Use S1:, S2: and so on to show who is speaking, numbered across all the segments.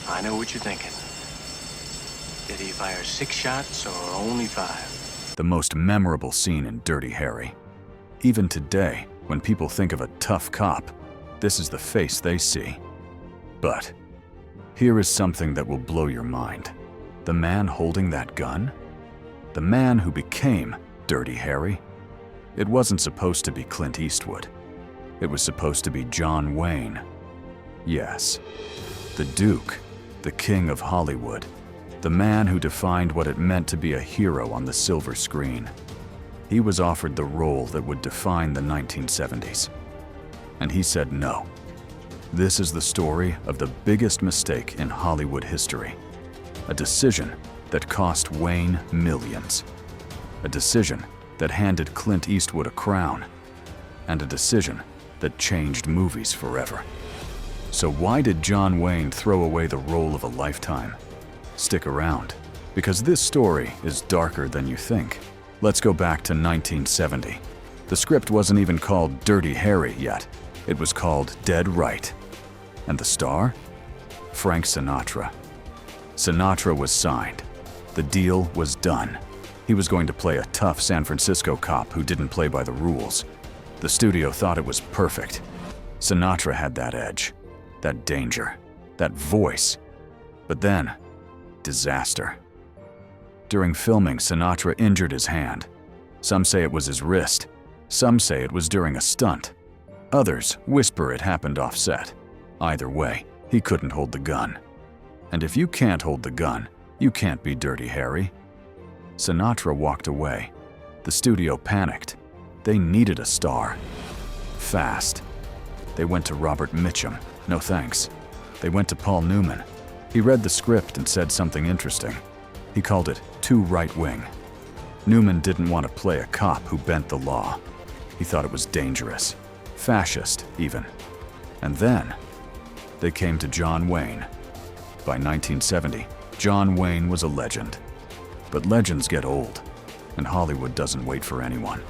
S1: I know what you're thinking. Did he fire 6 shots or only 5?
S2: The most memorable scene in Dirty Harry. Even today, when people think of a tough cop, this is the face they see. But here is something that will blow your mind. The man holding that gun? The man who became Dirty Harry? It wasn't supposed to be Clint Eastwood. It was supposed to be John Wayne. Yes, the Duke, the King of Hollywood, the man who defined what it meant to be a hero on the silver screen. He was offered the role that would define the 1970s. And he said no. This is the story of the biggest mistake in Hollywood history. A decision that cost Wayne millions. A decision that handed Clint Eastwood a crown. And a decision that changed movies forever. So why did John Wayne throw away the role of a lifetime? Stick around, because this story is darker than you think. Let's go back to 1970. The script wasn't even called Dirty Harry yet. It was called Dead Right. And the star? Frank Sinatra. Sinatra was signed. The deal was done. He was going to play a tough San Francisco cop who didn't play by the rules. The studio thought it was perfect. Sinatra had that edge, that danger, that voice. But then, disaster. During filming, Sinatra injured his hand. Some say it was his wrist. Some say it was during a stunt. Others whisper it happened off set. Either way, he couldn't hold the gun. And if you can't hold the gun, you can't be Dirty Harry. Sinatra walked away. The studio panicked. They needed a star. Fast. They went to Robert Mitchum. No thanks. They went to Paul Newman. He read the script and said something interesting. He called it too right-wing. Newman didn't want to play a cop who bent the law. He thought it was dangerous. Fascist, even. And then, they came to John Wayne. By 1970, John Wayne was a legend. But legends get old, and Hollywood doesn't wait for anyone.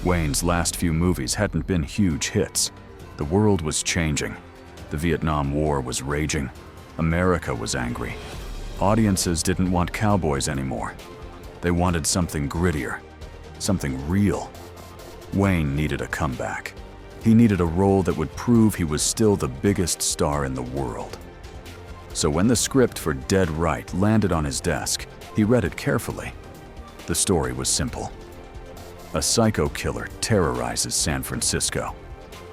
S2: Wayne's last few movies hadn't been huge hits. The world was changing. The Vietnam War was raging. America was angry. Audiences didn't want cowboys anymore. They wanted something grittier, something real. Wayne needed a comeback. He needed a role that would prove he was still the biggest star in the world. So when the script for Dead Right landed on his desk, he read it carefully. The story was simple. A psycho killer terrorizes San Francisco.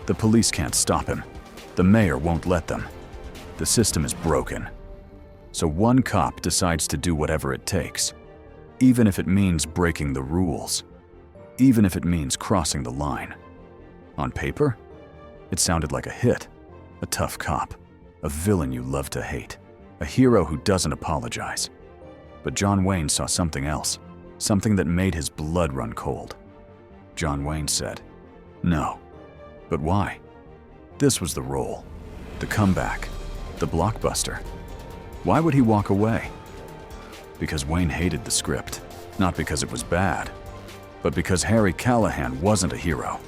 S2: The police can't stop him. The mayor won't let them. The system is broken. So one cop decides to do whatever it takes, even if it means breaking the rules, even if it means crossing the line. On paper, it sounded like a hit, a tough cop, a villain you love to hate, a hero who doesn't apologize. But John Wayne saw something else, something that made his blood run cold. John Wayne said, "No." But why? This was the role, the comeback, the blockbuster. Why would he walk away? Because Wayne hated the script, not because it was bad, but because Harry Callahan wasn't a hero.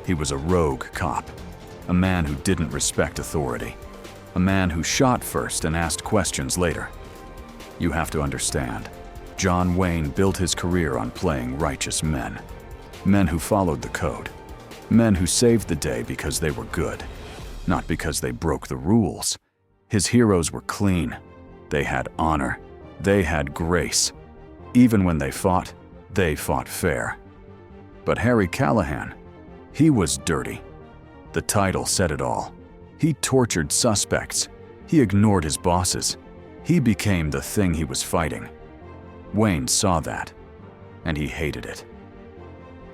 S2: He was a rogue cop, a man who didn't respect authority, a man who shot first and asked questions later. You have to understand, John Wayne built his career on playing righteous men. Men who followed the code. Men who saved the day because they were good, not because they broke the rules. His heroes were clean. They had honor. They had grace. Even when they fought fair. But Harry Callahan, he was dirty. The title said it all. He tortured suspects. He ignored his bosses. He became the thing he was fighting. Wayne saw that, and he hated it.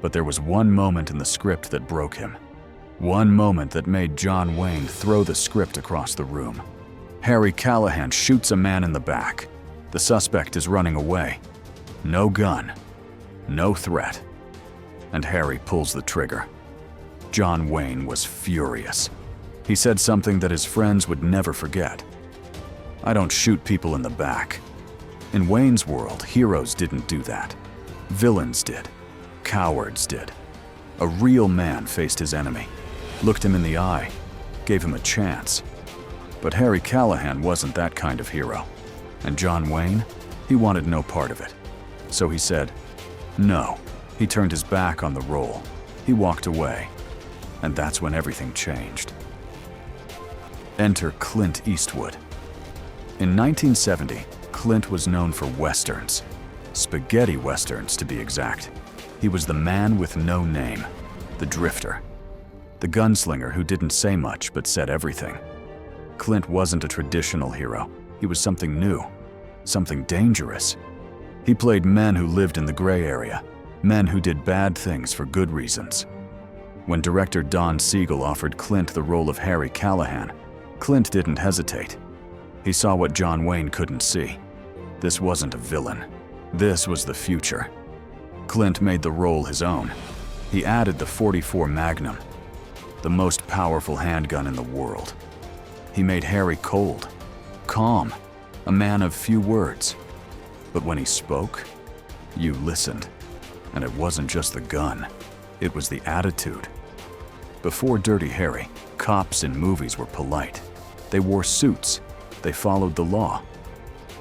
S2: But there was one moment in the script that broke him. One moment that made John Wayne throw the script across the room. Harry Callahan shoots a man in the back. The suspect is running away. No gun, no threat. And Harry pulls the trigger. John Wayne was furious. He said something that his friends would never forget. "I don't shoot people in the back." In Wayne's world, heroes didn't do that. Villains did. Cowards did. A real man faced his enemy, looked him in the eye, gave him a chance. But Harry Callahan wasn't that kind of hero. And John Wayne, he wanted no part of it. So he said, no. He turned his back on the role. He walked away. And that's when everything changed. Enter Clint Eastwood. In 1970, Clint was known for westerns. Spaghetti westerns, to be exact. He was the man with no name, the drifter. The gunslinger who didn't say much but said everything. Clint wasn't a traditional hero. He was something new, something dangerous. He played men who lived in the gray area, men who did bad things for good reasons. When director Don Siegel offered Clint the role of Harry Callahan, Clint didn't hesitate. He saw what John Wayne couldn't see. This wasn't a villain. This was the future. Clint made the role his own. He added the .44 Magnum, the most powerful handgun in the world. He made Harry cold, calm, a man of few words. But when he spoke, you listened. And it wasn't just the gun, it was the attitude. Before Dirty Harry, cops in movies were polite. They wore suits, they followed the law.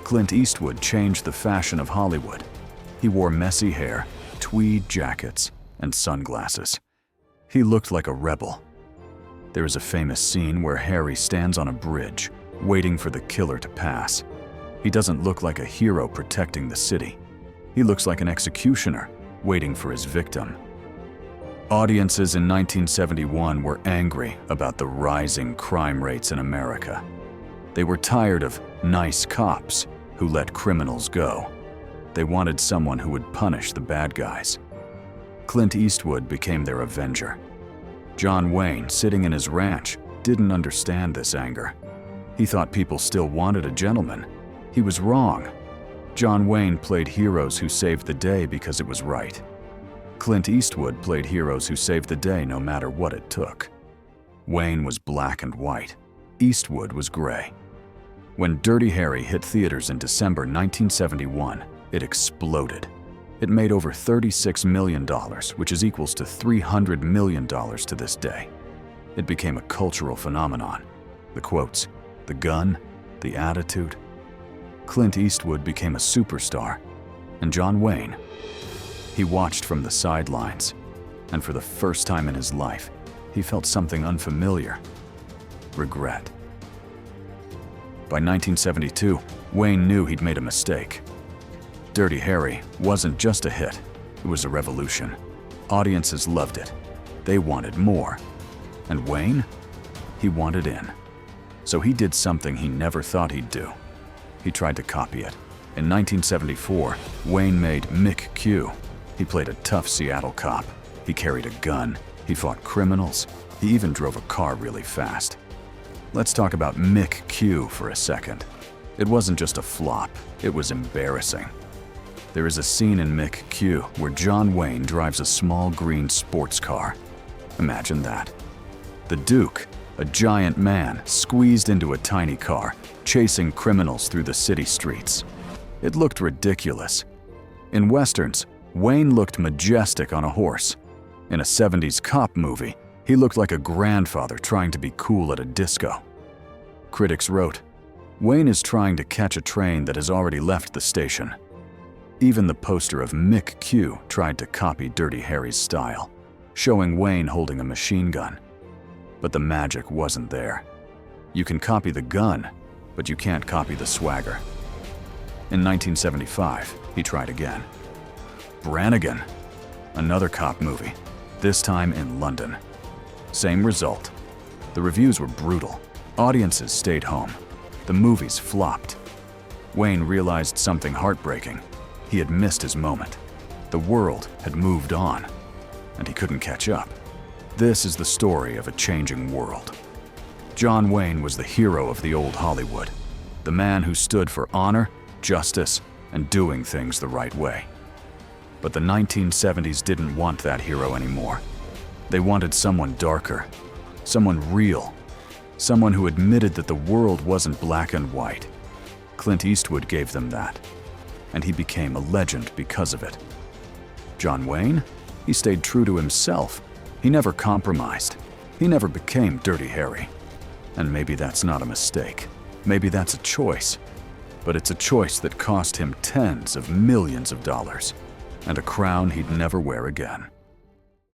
S2: Clint Eastwood changed the fashion of Hollywood. He wore messy hair, tweed jackets, and sunglasses. He looked like a rebel. There is a famous scene where Harry stands on a bridge, waiting for the killer to pass. He doesn't look like a hero protecting the city. He looks like an executioner, waiting for his victim. Audiences in 1971 were angry about the rising crime rates in America. They were tired of nice cops who let criminals go. They wanted someone who would punish the bad guys. Clint Eastwood became their avenger. John Wayne, sitting in his ranch, didn't understand this anger. He thought people still wanted a gentleman. He was wrong. John Wayne played heroes who saved the day because it was right. Clint Eastwood played heroes who saved the day no matter what it took. Wayne was black and white. Eastwood was gray. When Dirty Harry hit theaters in December 1971, it exploded. It made over $36 million, which is equals to $300 million to this day. It became a cultural phenomenon. The quotes, the gun, the attitude. Clint Eastwood became a superstar, and John Wayne, he watched from the sidelines, and for the first time in his life, he felt something unfamiliar: regret. By 1972, Wayne knew he'd made a mistake. Dirty Harry wasn't just a hit, it was a revolution. Audiences loved it. They wanted more. And Wayne? He wanted in. So he did something he never thought he'd do. He tried to copy it. In 1974, Wayne made Mick Q. He played a tough Seattle cop. He carried a gun. He fought criminals. He even drove a car really fast. Let's talk about Mick Q for a second. It wasn't just a flop, it was embarrassing. There is a scene in Mick Q where John Wayne drives a small green sports car. Imagine that. The Duke, a giant man, squeezed into a tiny car, chasing criminals through the city streets. It looked ridiculous. In westerns, Wayne looked majestic on a horse. In a 70s cop movie, he looked like a grandfather trying to be cool at a disco. Critics wrote, Wayne is trying to catch a train that has already left the station. Even the poster of Mick Q tried to copy Dirty Harry's style, showing Wayne holding a machine gun. But the magic wasn't there. You can copy the gun, but you can't copy the swagger. In 1975, he tried again. Brannigan, another cop movie, this time in London. Same result. The reviews were brutal. Audiences stayed home. The movies flopped. Wayne realized something heartbreaking. He had missed his moment. The world had moved on, and he couldn't catch up. This is the story of a changing world. John Wayne was the hero of the old Hollywood, the man who stood for honor, justice, and doing things the right way. But the 1970s didn't want that hero anymore. They wanted someone darker, someone real, someone who admitted that the world wasn't black and white. Clint Eastwood gave them that, and he became a legend because of it. John Wayne? He stayed true to himself. He never compromised. He never became Dirty Harry. And maybe that's not a mistake. Maybe that's a choice. But it's a choice that cost him tens of millions of dollars and a crown he'd never wear again.